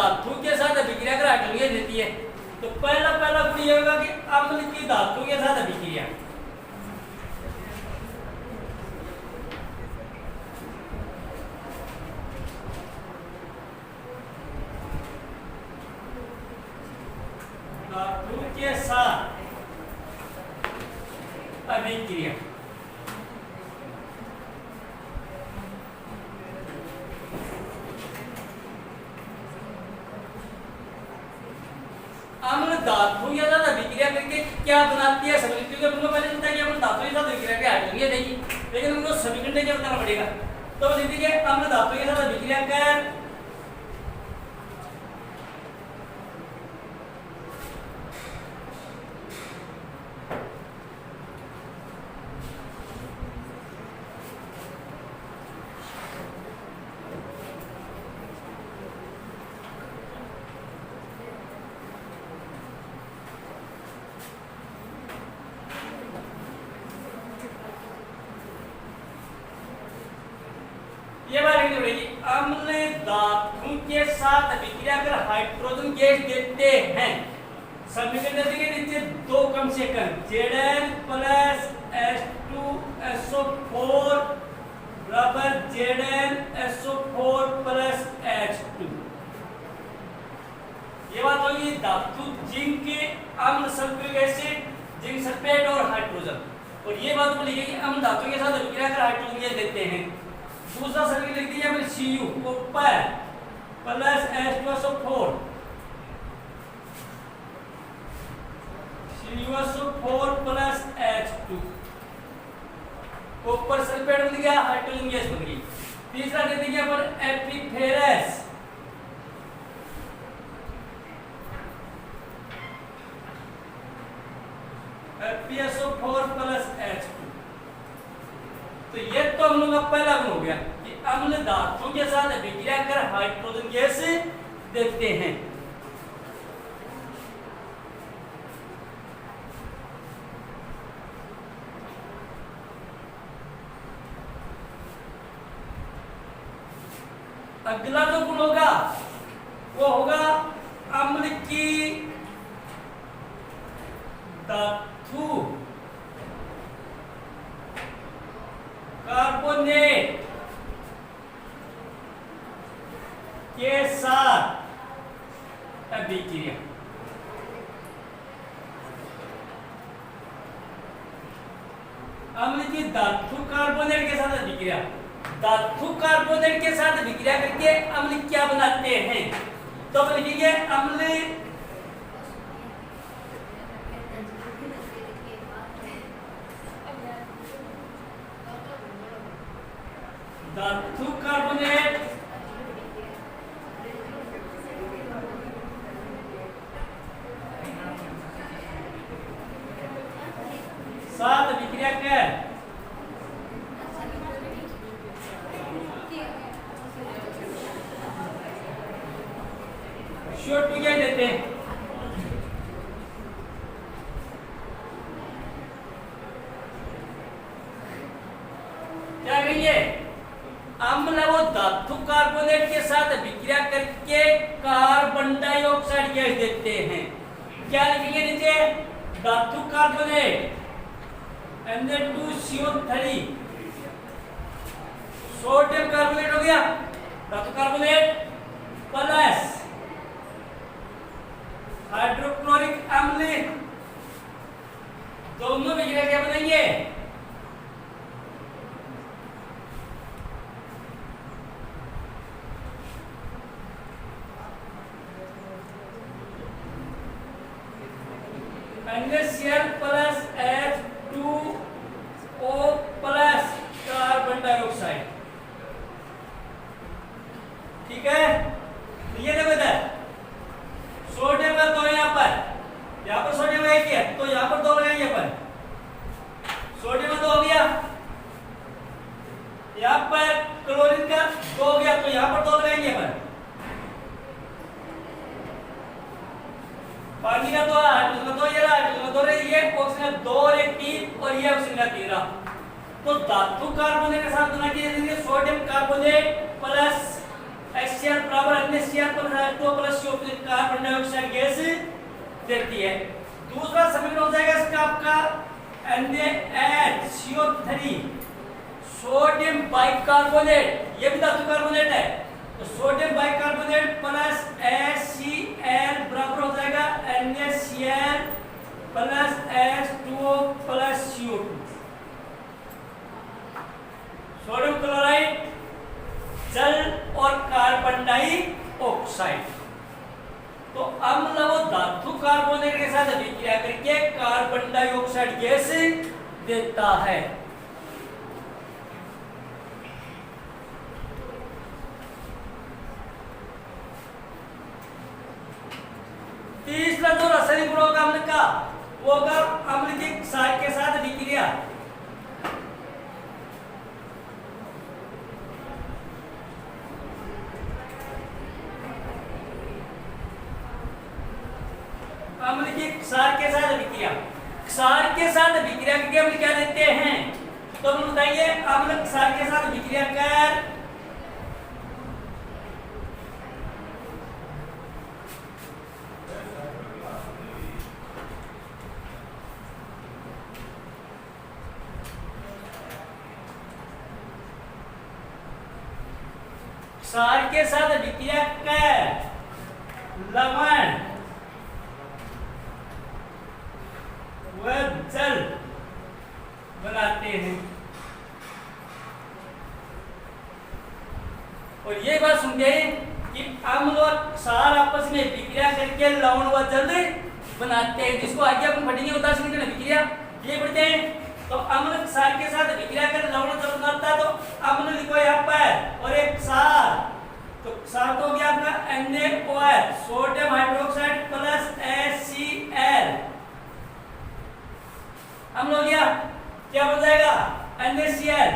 धातु के साथ अभिक्रिया कर हाइड्रोजन गैस देती है। तो पहला गुण ये होगा कि अम्ल की धातु के साथ अभिक्रिया। धातु के साथ अभिक्रिया। अम्ल धातु के साथ अभिक्रिया करके क्या बनाती है? समीकरण। क्योंकि हमको पहले पता है कि अम्ल धातु के साथ अभिक्रिया के हाइड्रोजन गैस देगी, लेकिन हमको समीकरण क्या बताना पड़ेगा। तो देखिए अम्ल धातु के साथ अभिक्रिया कर ये बात लिखनी पड़ेगी। अम्ल धातु के साथ अभिक्रिया कर हाइड्रोजन गैस देते हैं। समीकरण देखिए नीचे दो कम से कम Zn प्लस H2SO4 बराबर ZnSO4 प्लस H2। ये बात होगी धातु जिंक अम्ल सल्फ्यूरिक एसिड, जिंक सल्फेट और हाइड्रोजन। और ये बात को लिखिए कि अम्ल धातु के साथ अभिक्रिया कर हाइड्रोजन गैस देते हैं। दूसरा समीकरण लिख दीजिए हमने Cu copper plus H2SO4 CuSO4 plus H2। Copper sulphate बन गया, हाइड्रोजन गैस बन गई। तीसरा दे दीजिए अपन एपीफेरस FeSO4 प्लस H2। तो ये तो हम लोग का पहला गुण हो गया कि अम्ल धातु के साथ अभिक्रिया कर हाइड्रोजन गैस देते हैं। अगला जो गुण होगा वो होगा अम्ल की धातु कार्बोनेट के साथ अभिक्रिया। अम्ल की धातु कार्बोनेट के साथ अभिक्रिया। धातु कार्बोनेट के साथ अभिक्रिया करके अम्ल क्या बनाते हैं? तो अब लिखिए अम्ल धातु कार्बोनेट साथ अभिक्रिया कर शॉर्ट में क्या देते हैं? क्या कहेंगे? अम्ल वो धातु कार्बोनेट के साथ अभिक्रिया करके कार्बन डाइऑक्साइड गैस देते हैं। क्या लिखेंगे नीचे? धातु कार्बोनेट Na2CO3 सोडियम कार्बोनेट हो गया, धातु कार्बोनेट प्लस हाइड्रोक्लोरिक अम्ल, दोनों अभिक्रिया क्या बनाएंगे? NaCl plus H2O plus carbon dioxide. ठीक है, ये देखो इधर सोडियम का दो यहाँ पर सोडियम एक है तो यहाँ पर दो लगाएंगे अपन। सोडियम दो हो गया, यहाँ पर क्लोरीन का दो हो गया तो यहाँ पर दो लगाएंगे अपन। पानी का दो, हाइड्रोजन का दो, ये रहा हाइड्रोजन का दो, ये ऑक्सीजन दो और एक तीन और ये ऑक्सीजन का तीन रहा। तो धातु कार्बोनेट के साथ बना के सोडियम कार्बोनेट प्लस HCl बराबर NaCl प्लस H2O प्लस देती है। दूसरा समीकरण हो जाएगा इसका आपका NaHCO3 सोडियम बाइकार्बोनेट, ये भी धातु कार्बोनेट है, तो सोडियम बाइकार्बोनेट प्लस HCl बराबर हो जाएगा NaCl plus H2O plus CO2। Sodium chloride जल और कार्बन डाइऑक्साइड, तो अम्ल वो धातु कार्बोनेट के साथ अभिक्रिया करके कार्बन डाइऑक्साइड गैस देता है। तीसरा जो रासायनिक गुण होगा अम्ल का, वो होगा अम्ल के क्षार के साथ अभिक्रिया। अम्ल की क्षार के साथ अभिक्रिया, क्षार के साथ अभिक्रिया करके अम्ल क्या देते हैं, तो हम बताइए अम्ल क्षार के साथ अभिक्रिया कर क्षार के साथ अभिक्रिया कर लवण व जल बनाते हैं। और ये बात समझे कि अम्ल और क्षार आपस में विक्रिया करके लवण व जल बनाते हैं, जिसको आगे अपन पढ़ेंगे उदाहरण समीकरण विक्रिया। ये पढ़ते हैं तो अम्ल क्षार के साथ विक्रिया कर लवण जल बनाता है, तो अम्ल लिखो यहाँ पर और एक क्षार, तो क्षार तो हो गया आपका NaOH sodium hydroxide plus HCl, अम्ल हो गया, क्या बन जाएगा NaCl,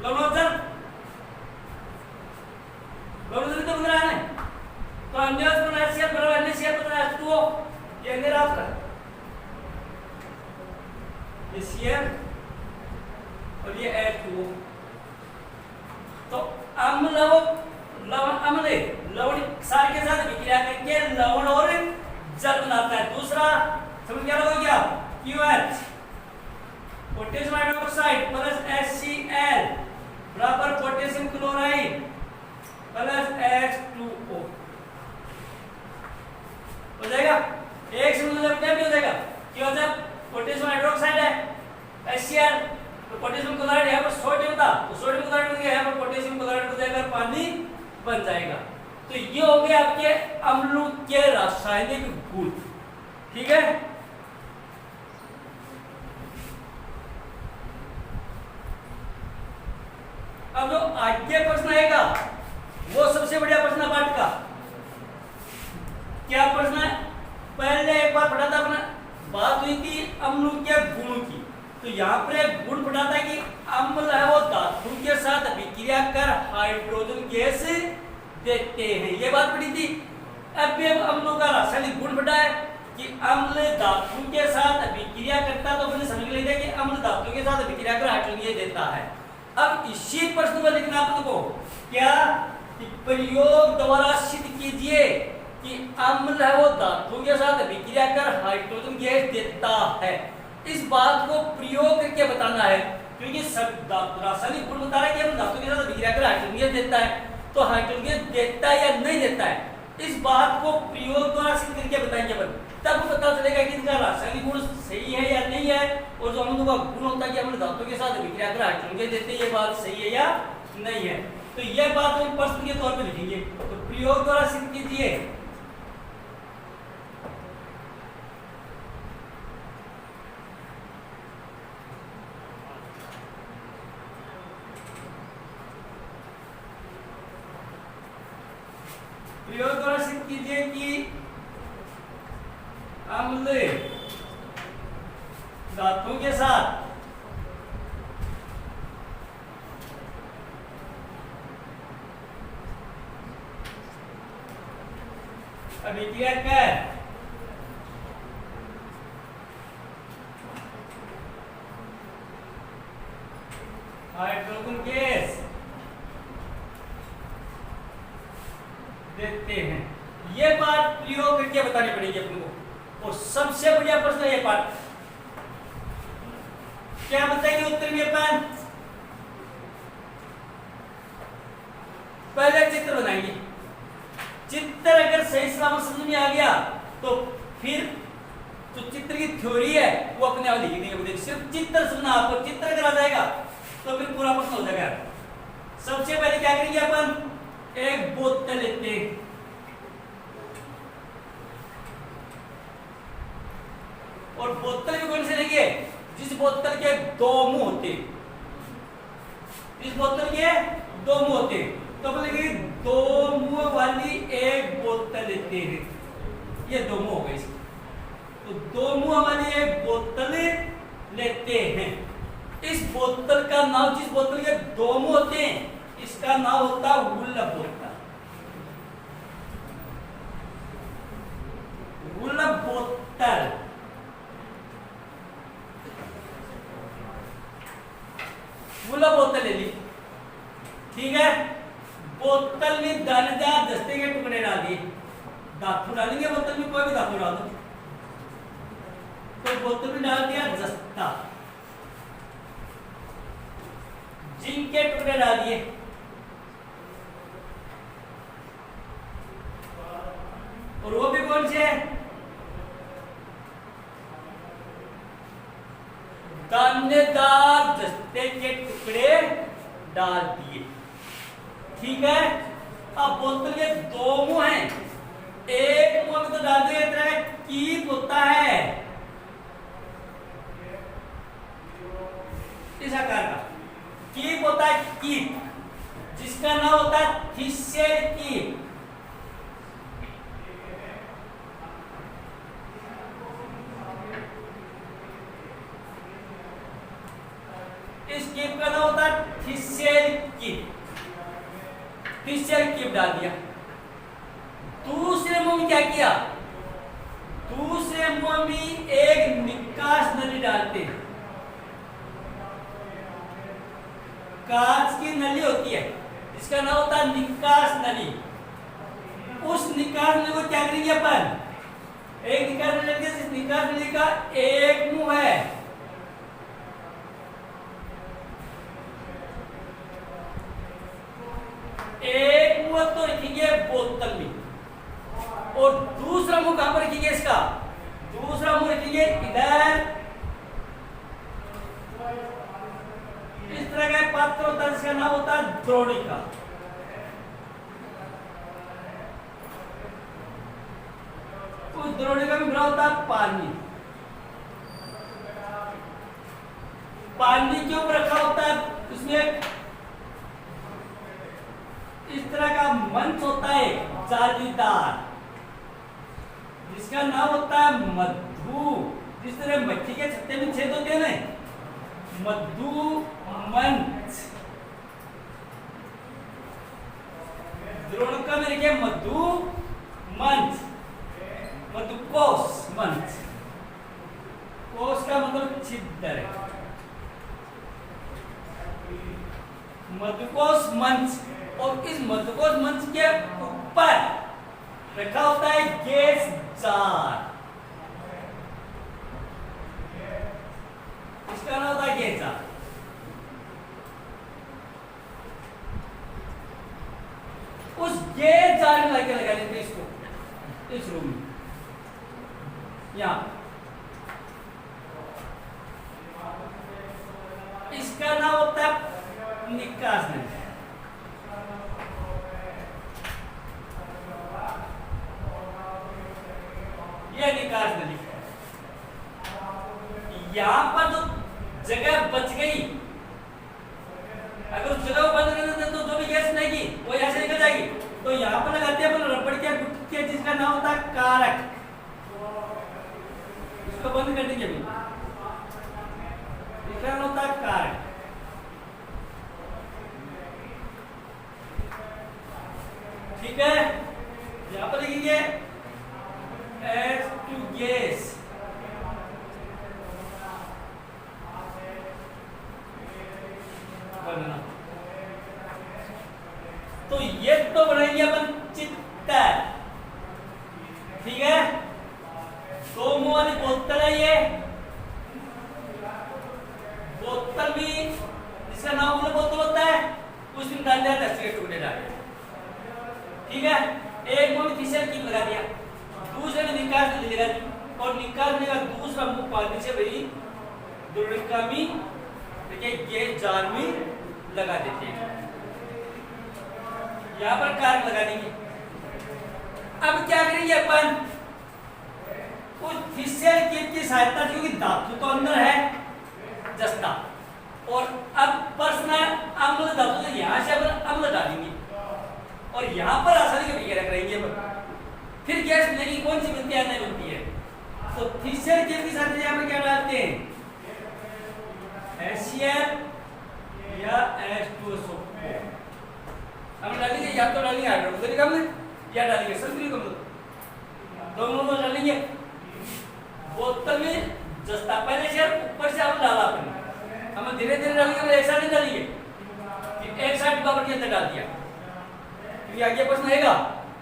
लवणोत्सर्ग तो बन रहा है, तो NaCl बराबर NaCl बन रहा है H2O, ये अंदर आपका ये Cl और ये H2O, तो अम्ल लवण अम्ल लवण क्षार के साथ विक्रिया करके लवण और जल बनाता है। दूसरा समझ क्या हो गया QH potassium hydroxide plus HCl बराबर पोटेशियम क्लोराइड प्लस H2O हो जाएगा। एक से मतलब क्या भी हो जाएगा, क्यों जब पोटेशियम हाइड्रोक्साइड है HCl, तो पोटेशियम क्लोराइड यहाँ पर सोडियम था, तो सोडियम क्लोराइड बन गया, यहाँ पर पोटेशियम क्लोराइड हो जाएगा, पानी बन जाएगा। तो ये हो गए आपके अम्लों के रासायनिक गुण, ठीक है। अब जो आगे प्रश्न आएगा वो सबसे बढ़िया प्रश्न पाठ का। क्या प्रश्न है, पहले एक बार पढ़ा था अपना, बात हुई थी अम्लों के गुणों की, तो यहाँ पर एक गुण पढ़ा था कि अम्ल है वो धातु के साथ अभिक्रिया कर हाइड्रोजन गैस देते हैं, ये बात पढ़ी थी। अब भी अम्लों का रासायनिक गुण पढ़ा है कि अम्ल धातु के साथ अभिक्रिया करता, तो मैंने समझ लिया कि अम्ल धातु के साथ अभिक्रिया कर हाइड्रोजन गैस देता है। अब इसी प्रश्न में लिखना आप लोगों को क्या कि प्रयोग द्वारा सिद्ध कीजिए कि अम्ल है वो धातु के साथ अभिक्रिया कर हाइड्रोजन गैस देता है। इस बात को प्रयोग करके बताना है, क्योंकि सब रासायनिक गुण बता रहा है कि हम धातु के साथ अभिक्रिया कर हाइड्रोजन गैस देता है, तो हाइड्रोजन गैस देता है या नहीं देता है, इस बात को प्रयोग द्वारा सिद्ध करके बताएंगे अपन, तब पता चलेगा कि इनका रासायनिक गुण सही है या नहीं है, और जो अम्लों का गुण होता है कि अम्ल धातु के साथ अभिक्रिया कर हाइड्रोजन गैस देते हैं, ये बात सही है या नहीं है। तो यह बात हम प्रश्न के तौर पर लिखेंगे, तो प्रयोग द्वारा सिद्ध कीजिए प्रयोग द्वारा सिद्ध कीजिए कि अम्ल धातु के साथ अभिक्रिया कर हाइड्रोजन गैस देते हैं। ये बात प्रयोग करके बतानी पड़ेगी अपन को। और सबसे बढ़िया प्रश्न ये पार्ट, क्या बताएंगे उत्तर में अपन? पहले चित्र बनाएंगे। चित्र अगर सही सलामत समझ में आ गया तो फिर जो चित्र की थ्योरी है वो अपने आप लिख देंगे। सिर्फ चित्र सुनना, आपको चित्र अगर आ जाएगा तो फिर पूरा प्रश्न हो जाएगा। सबसे पहले क्या करेंगे अपन? एक बोतल लेते हैं, और बोतल भी कौन से लेंगे? जिस बोतल के दो मुंह होते, इस बोतल के दो मुंह होते, तो बोलेंगे दो मुंह वाली एक बोतल लेते हैं। ये दो मुंह हो गई, तो दो मुंह वाली एक बोतल लेते हैं। इस बोतल का नाम, जिस बोतल के दो मुंह होते हैं, इसका नाम होता है वुल्लभ बोतल। वुल्लभ बोतल, वुल्लभ बोतल ले ली, ठीक है। बोतल में दानेदार दस्ते के टुकड़े डाल दिए, धातु डालेंगे बोतल में, कोई भी धातु डाल दो, तो बोतल में डाल दिया जस्ता, जिंक के टुकड़े डाल दिए, और वो भी कौन से? दानेदार जस्ते के टुकड़े डाल दिए, ठीक है। अब बोतल के दो मुंह हैं, एक मुंह में तो डाल दिया तरह कीप होता है इस आकार का, कीप होता है कीप, जिसका नाम होता है थिस्सेल कीप। इस कीप का नाम होता है थिस्सेल कीप, थिस्सेल कीप डाल दिया। दूसरे मुंह में क्या किया? दूसरे मुंह में एक निकास नली डालते हैं। कांच की नली होती है, इसका नाम होता है निकास नली। उस निकास नली को क्या करेंगे अपन? एक निकास नली लेंगे, इस निकास नली का एक मुंह है, एक मुंह तो रखेंगे बोतल में, और दूसरा मुंह कहां पर रखेंगे? इसका दूसरा मुंह रखेंगे इधर। इस तरह का पात्र होता है जिसका नाम होता है द्रोणिका। उस द्रोणिका में भरा होता है पानी, पानी के ऊपर रखा होता है, उसमें इस तरह का मंच होता है जालीदार, जिसका नाम होता है मधु। जिस तरह मक्खी के छत्ते में छेद होते हैं ना, मधु मंच। द्रोणिका में लिखे मधु मंच, मधुकोश मंच। कोश का मतलब छिद्र है, मधुकोश मंच। और इस मधुकोश मंच के ऊपर रखा होता है गैस जार, इसका नाम होता है गैस जार। उस गैस जार में लाके लगा देते इसको, इस रूम में, यहां। इसका नाम होता है निकास नली। यह निकास नली। यहां पर जो जगह बच गई, अगर उस जगह को बंद कर देते तो जो भी गैस नहीं वो यहां से निकल जाएगी। तो यहां पर लगाते हैं अपन रबड़ के गुटके, जिसका नाम होता है कारक। इसको बंद कर देंगे, इसका नाम होता है कारक। ठीक है, यहां पर लिखेंगे H2 गैस, बनना। तो ये तो बनाएंगे अपन चित्तर, ठीक है। दो मुंह वाली बोतल है ये, बोतल भी इसका नाम बोतल होता है, उस दिन डाल दिया 10 के टुकड़े डाले, ठीक है। एक मुंह में तीसरा कील लगा दिया, दूसरे में निकास लगा दी, और निकालने का दूसरा मुंह पानी से भाई दुर्गामी देखिए ये जार में लगा देते हैं, यहाँ पर कार लगा देंगे। अब क्या करेंगे अपन, उस फिशर कीट की सहायता से, क्योंकि धातु तो अंदर है जस्ता, और अब पर्सनल अम्ल धातु से यहाँ से अपन अम्ल डालेंगे और यहाँ पर आसानी के विक्रिया करेंगे अपन। फिर गैस मिलेगी, कौन सी बनती है, नहीं बनती है। तो फिशर कीट की सहायता से यहाँ पर क्या डालते हैं, HCl या H2SO हम डालेंगे, या तो डालेंगे हाइड्रोक्लोरिक अम्ल या डालेंगे सल्फ्यूरिक अम्ल, दोनों को डालेंगे। बोतल में जस्ता पहले से ऊपर से हम डाला अपन, हम धीरे धीरे डालेंगे, एक साथ नहीं डालेंगे कि एक साथ बराबर के अंदर डाल दिया, क्योंकि आगे प्रश्न आएगा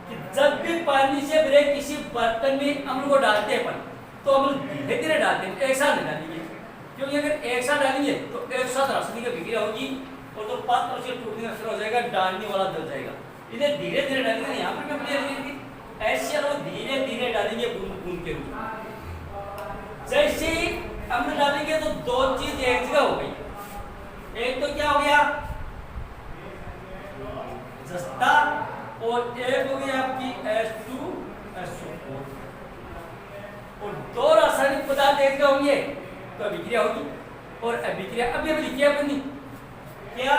कि जब भी पानी से भरे किसी बर्तन में अम्ल को डालते हैं अपन, तो अम्ल धीरे धीरे डालते हैं, एक साथ नहीं डालेंगे, क्योंकि अगर एक साथ डालेंगे तो एक साथ रासायनिक विक्रिया होगी और तो पात्र से टूटने का शुरू हो जाएगा, डालने वाला जल जाएगा। इन्हें धीरे धीरे डालेंगे, यहाँ पर क्या बनेगी HCl वो धीरे धीरे डालेंगे बूंद बूंद के रूप में। जैसे ही अम्ल डालेंगे तो दो चीज एक जगह हो गई, एक तो क्या हो गया जस्ता, और एक हो गई आपकी H2SO4, और दो रासायनिक पदार्थ एक जगह होंगे तो अभिक्रिया होगी, और अभिक्रिया अभी लिखिए अपनी क्या,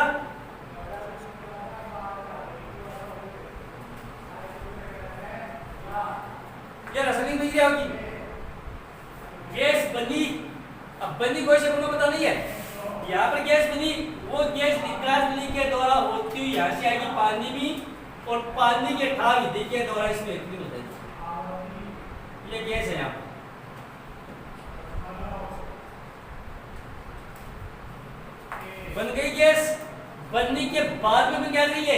ये रासायनिक अभिक्रिया होगी, गैस बनी। अब बनी कोई से को पता नहीं है, यहाँ पर गैस बनी, वो गैस निकास नली के द्वारा होती हुई यहाँ से आएगी पानी में, और पानी के ठार विधि के द्वारा इसमें विकसित हो जाएगी, ये गैस है यहाँ बन गई गैस। बनने के बाद में क्या करेंगे,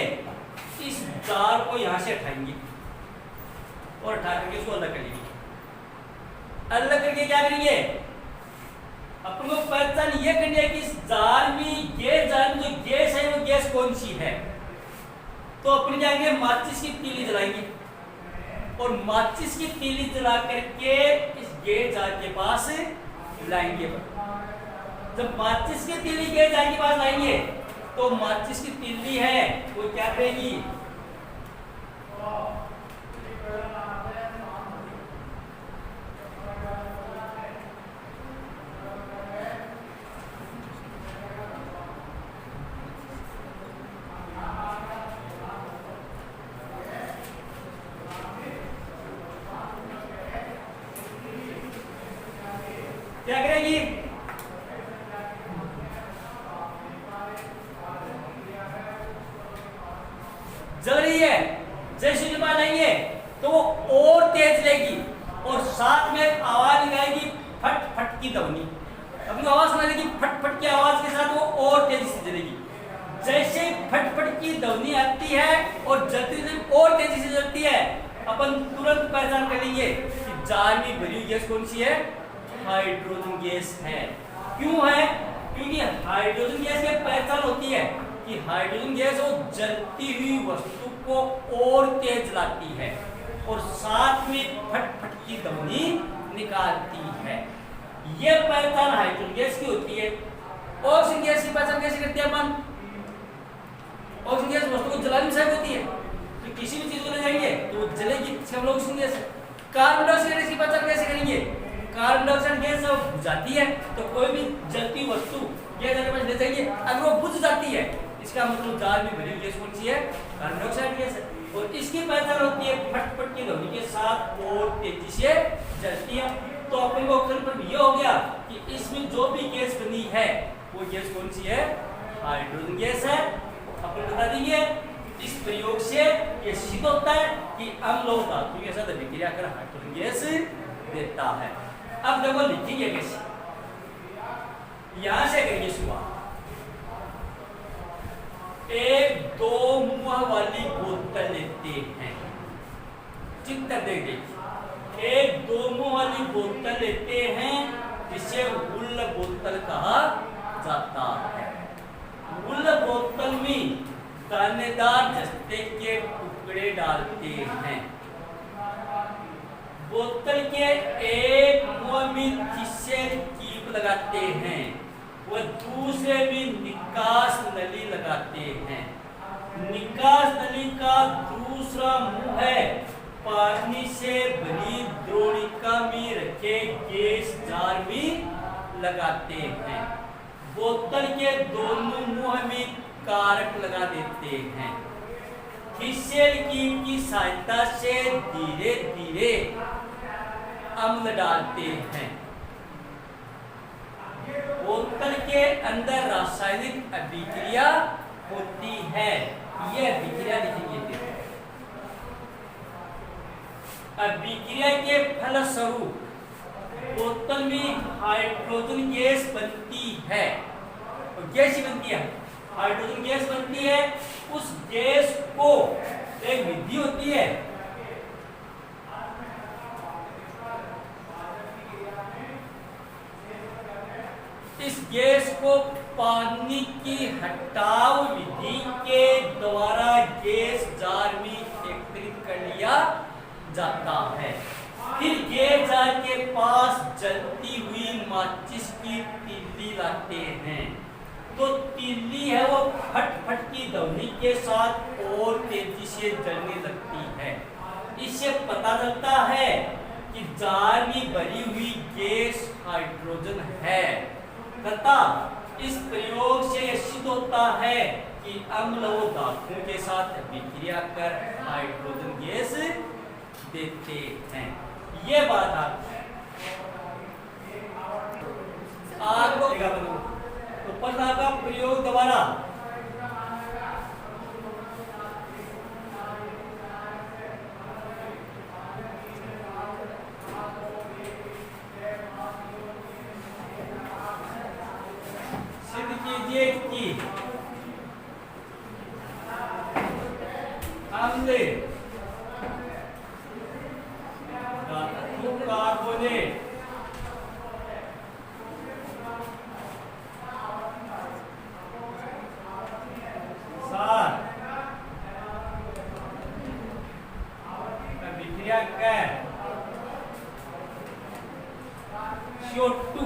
इस जार को यहाँ से हटाएंगे और हटा करके इसको अलग करेंगे। अलग करके क्या करेंगे, अपन को पहचान ये करनी है कि इस जार में जो गैस है वो गैस कौन सी है। तो अपन क्या करेंगे, माचिस की तीली जलाएंगे और माचिस की तीली जला करके इस गैस जार के पास लाएंगे। जब माचिस की तीली गैस जार के पास लाएंगे तो माचिस की तीली है वो क्या करेगी, क्या करेगी, जल रही है। जैसे जब लाएंगे तो वो और तेज लेगी और साथ में आवाज निकालेगी फट फट की ध्वनि। अपनी आवाज सुना देगी, फट फट की आवाज के साथ वो और तेजी से जलेगी। जैसे फट फट की ध्वनि आती है और जलती और तेजी से जलती है, अपन तुरंत पहचान कर लेंगे कि जार में भरी हुई गैस कौन सी है, हाइड्रोजन गैस है। क्यों है, क्योंकि हाइड्रोजन गैस की पहचान होती है कि हाइड्रोजन गैस वो जलती हुई वस्तु को और तेज जलाती है और साथ में फट फट की ध्वनि निकालती है। यह पहचान हाइड्रोजन गैस की होती है। ऑक्सीजन गैस की पहचान कैसे करते हैं अपन, ऑक्सीजन गैस वस्तु को जलाने में सहायक होती है, तो किसी भी चीज को ले जाएंगे तो वो जलेगी, हम लोग ऑक्सीजन गैस है। कार्बन डाइऑक्साइड गैस की पहचान कैसे करेंगे, कार्बन डाइऑक्साइड गैस जब बुझाती है तो कोई भी जलती वस्तु गैस के पास ले जाएंगे, अगर वो बुझ जाती है इसका मतलब जार में भरी हुई गैस कौन सी है, कार्बन डाइऑक्साइड गैस है। और इसकी पहचान होती है फट फट की ध्वनि के साथ और तेजी से जलती है। तो अपन को ऑप्शन पर यह हो गया कि इसमें जो भी गैस बनी है वो गैस कौन सी है, हाइड्रोजन गैस है। अपन बता देंगे इस प्रयोग से ये सिद्ध होता है कि अम्ल और धातु के साथ अभिक्रिया कर हाइड्रोजन गैस देता है। अब देखो लिखेंगे कैसे, यहां से करेंगे शुरुआत। एक दो मुंह वाली बोतल लेते हैं। चित्र देख देखिए, एक दो मुंह वाली बोतल लेते हैं, जिसे गुल्ल बोतल कहा जाता है। गुल्ल बोतल में दानेदार जस्ते के टुकड़े डालते हैं। बोतल के एक मुंह में जिससे कीप लगाते हैं, वह दूसरे में निकास नली लगाते हैं। निकास नली का दूसरा मुंह है पानी से भरी द्रोणिका में रखे गैस जार में लगाते हैं। बोतल के दोनों मुंह में कारक लगा देते हैं। खिस्सेल की सहायता से धीरे धीरे अम्ल डालते हैं। बोतल के अंदर रासायनिक अभिक्रिया होती है। यह अभिक्रिया लिखेंगे। अभिक्रिया के फलस्वरूप बोतल में हाइड्रोजन गैस बनती है। और गैस ही बनती है, हाइड्रोजन गैस बनती है। उस गैस को एक विधि होती है, इस गैस को पानी की हटाव विधि के द्वारा गैस जार में एकत्रित कर लिया जाता है। फिर गैस जार के पास जलती हुई माचिस की तीली लाते हैं। तो तीली है वो फट फट की ध्वनि के साथ और तेजी से जलने लगती है। इससे पता चलता है कि जार में भरी हुई गैस हाइड्रोजन है, तथा इस प्रयोग से यह सिद्ध होता है कि अम्ल व धातुओं के साथ अभिक्रिया कर हाइड्रोजन गैस देते हैं। ये बात आपको तो पढ़ना का प्रयोग द्वारा सिद्ध कीजिए कि अम्ल कार्बोनेट अभिक्रिया कर CO2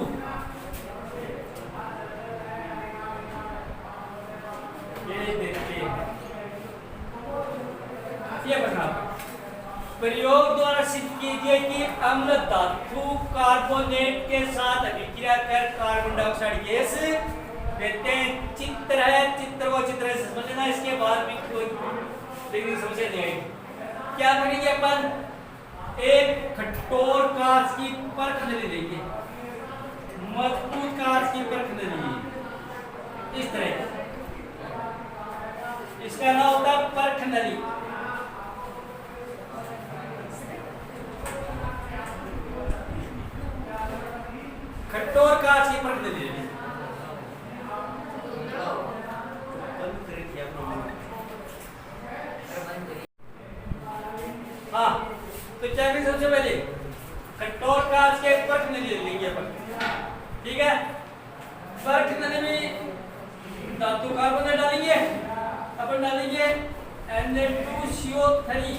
ये देते हैं। ये बना प्रयोग द्वारा सिद्ध कीजिए कि अम्ल धातु कार्बोनेट के साथ अभिक्रिया कर कार्बन डाइऑक्साइड गैस देते हैं। चित्र है, चित्र को चित्र से समझना, इसके बाद भी कोई समझे नहीं आएगी। क्या करेंगे अपन, एक कठोर कांच की परख नली लेंगे, मजबूत कांच की परख नली, इस तरह इसका नाम होता है परख नली। कठोर कांच की परख नली लेंगे। हाँ, तो क्या करें, सबसे पहले कठोर कांच के परख नली लेंगे अपन, ठीक है। परख नली में धातु कार्बोनेट डालेंगे, अपन डालेंगे Na2CO3,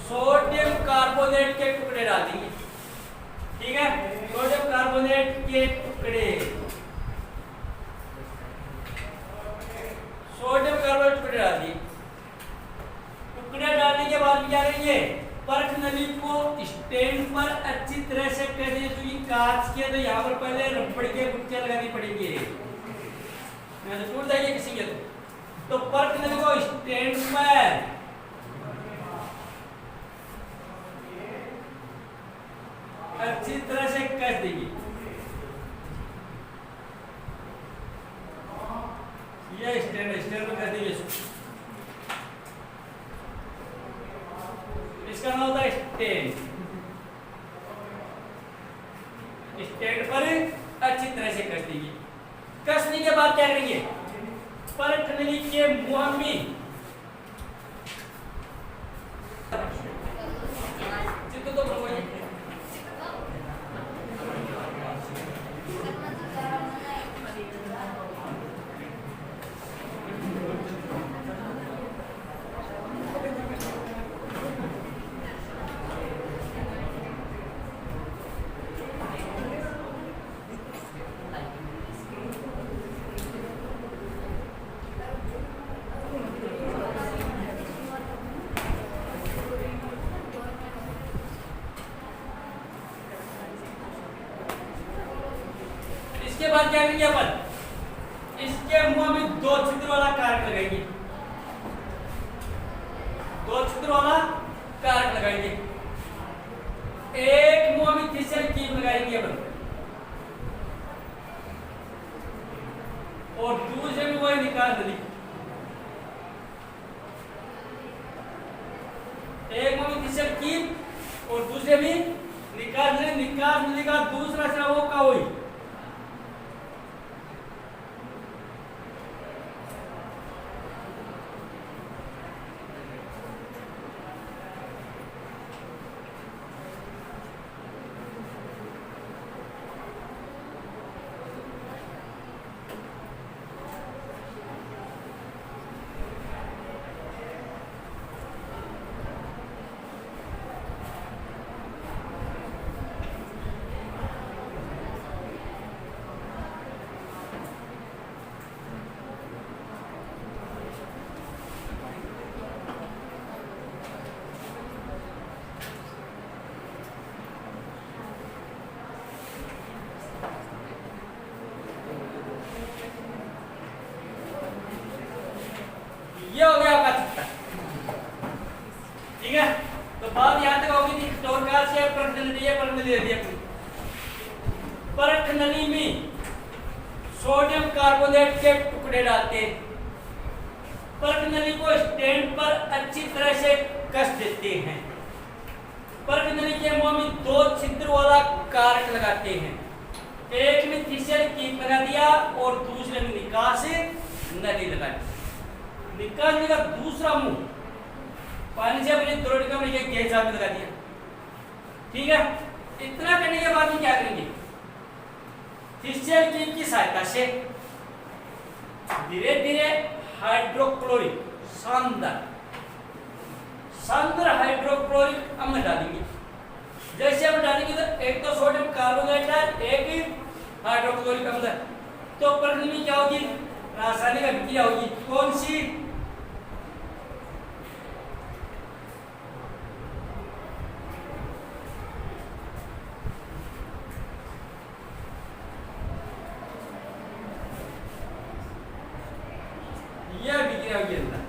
सोडियम कार्बोनेट के टुकड़े डालेंगे, ठीक है। सोडियम कार्बोनेट के टुकड़े, सोडियम कार्बोनेट टुकड़े डाल दिए। टुकड़े डालने के बाद क्या करेंगे, परख नली को स्टैंड पर अच्छी तरह से कर देंगे। क्योंकि कांच के तो यहाँ पर पहले रबड़ के गुटके लगानी पड़ेंगे, नहीं तो टूट जाएगी किसी के। तो परख नली को स्टैंड पर अच्छी तरह से कस देंगे। ये स्टैंड पर कस देंगे। इसका नाम होता है स्टैंड। स्टैंड पर अच्छी तरह से कस देंगे। कसने के बाद क्या करेंगे, परख नली के मुंह में चित्र तो बनवाइए। इसके बाद क्या करेंगे अपन, इसके मुंह में दो छिद्र वाला कारक लगाएंगे, दो छिद्र वाला कारक लगाएंगे। एक मुंह में तीसरी कीप लगाएंगे अपन और दूसरे में वही निकाल नली। एक मुंह में तीसरी कीप और दूसरे में निकाल नली का दूसरा सिरा वो का वही। ये हो गया आपका चित्र, ठीक है। तो बात यहां तक होगी थी टोरकाल से परख नली दे दी अपनी। परख नली में सोडियम कार्बोनेट के टुकड़े डालते हैं, परख नली को स्टैंड पर अच्छी तरह से कस देते हैं। परख नली के मुंह में दो छिद्र वाला कारक लगाते हैं, एक में तीसरे कीप लगा दिया और दूसरे में निकास नली लगा दी। निकालने का दूसरा मुंह पानी से अपने द्रोणिका में गैस में लगा दिया, ठीक है। इतना करने के बाद में क्या करेंगे, फिशर कीप की सहायता से धीरे धीरे हाइड्रोक्लोरिक सांद्र हाइड्रोक्लोरिक अम्ल डालेंगे। जैसे हम डालेंगे तो एक तो सोडियम कार्बोनेट है, एक हाइड्रोक्लोरिक अम्ल है, तो परख में क्या होगी, रासायनिक अभिक्रिया होगी। कौन सी, यह अभिक्रिया होगी अंदर।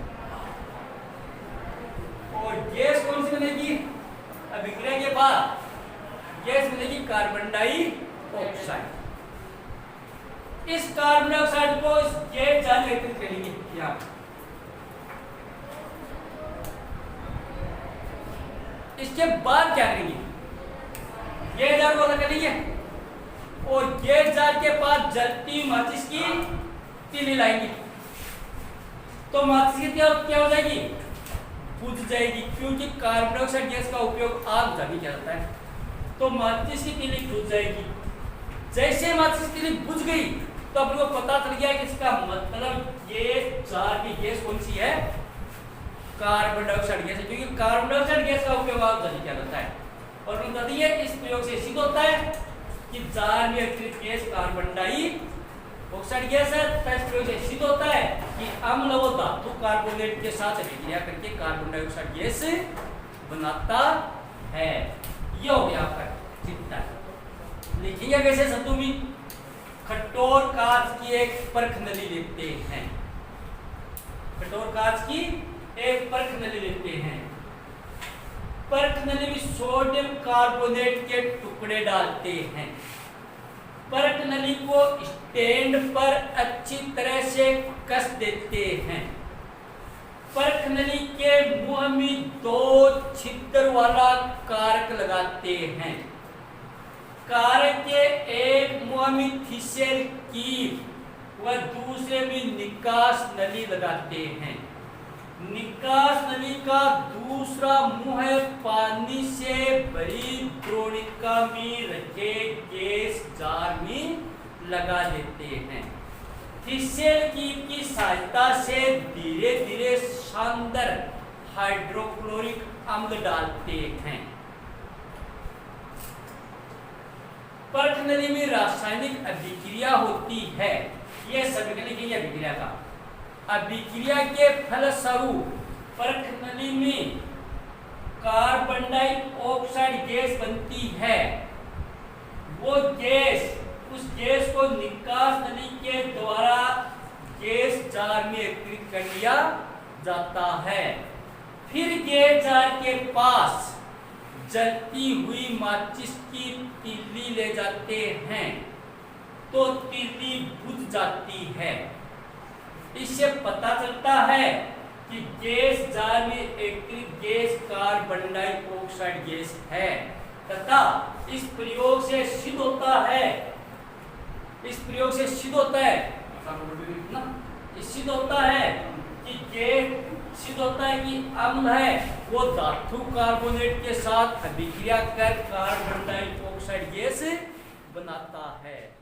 और गैस कौन सी बनेगी, अभिक्रिया के बाद गैस बनेगी कार्बन डाइऑक्साइड। इस कार्बन डाइऑक्साइड को इस गैस जाल में एकत्रित करेंगे यहाँ, इसके बाद क्या करेंगे, गैस जाल को अलग करेंगे और गैस जाल के पास जलती माचिस की तीली लाएंगे। तो माचिस की तीली क्या हो जाएगी, बुझ जाएगी, क्योंकि कार्बन डाइऑक्साइड गैस का उपयोग आग बुझाने के लिए होता है। तो माचिस की तीली बुझ जाएगी। जैसे माचिस की तीली बुझ गई तो अपन को पता चल गया कि इसका मतलब ये जार की गैस कौन सी है, कार्बन डाइऑक्साइड गैस है, क्योंकि कार्बन डाइऑक्साइड गैस का उपयोग आग बुझाने के लिए होता है। और बता दिए इस प्रयोग से सिद्ध होता है कि जार में अतिरिक्त गैस कार्बन डाइऑक्साइड गैस है। इस प्रयोग से सिद्ध होता है कि अम्ल व धातु कार्बोनेट के साथ अभिक्रिया करके कार्बन डाइऑक्साइड गैस बनाता है। यह हो गया आपका चित्र। लिखिए कैसे शब्दों में, कठोर कांच की एक परख नली लेते हैं, कठोर कांच की एक परख नली लेते हैं, परख नली में सोडियम कार्बोनेट के टुकड़े डालते हैं, परख नली को स्टैंड पर अच्छी तरह से कस देते हैं, परख नली के मुंह में दो छिद्र वाला कारक लगाते हैं, कारक के एक मुंह में थिसेल कीप वह दूसरे में निकास नली लगाते हैं। निकास नली का दूसरा मुंह है पानी से भरी द्रोणिका में रखे गैस जार में लगा देते हैं। फिशेल की सहायता से धीरे धीरे शानदार हाइड्रोक्लोरिक अम्ल डालते हैं। परख नली में रासायनिक अभिक्रिया होती है। यह समीकरण की अभिक्रिया का अभिक्रिया के फलस्वरूप परख नली में कार्बन डाइऑक्साइड गैस बनती है। वो गैस उस गैस को निकास नली के द्वारा गैस जार में एकत्रित कर लिया जाता है। फिर गैस जार के पास जलती हुई माचिस की तिल्ली ले जाते हैं तो तिल्ली बुझ जाती है। इससे पता चलता है कि गैस जार में एकत्रित गैस कार्बन डाइऑक्साइड गैस है तथा इस प्रयोग से सिद्ध होता है कि अम्ल है वो धातु कार्बोनेट के साथ अभिक्रिया कर कार्बन डाइऑक्साइड गैस बनाता है।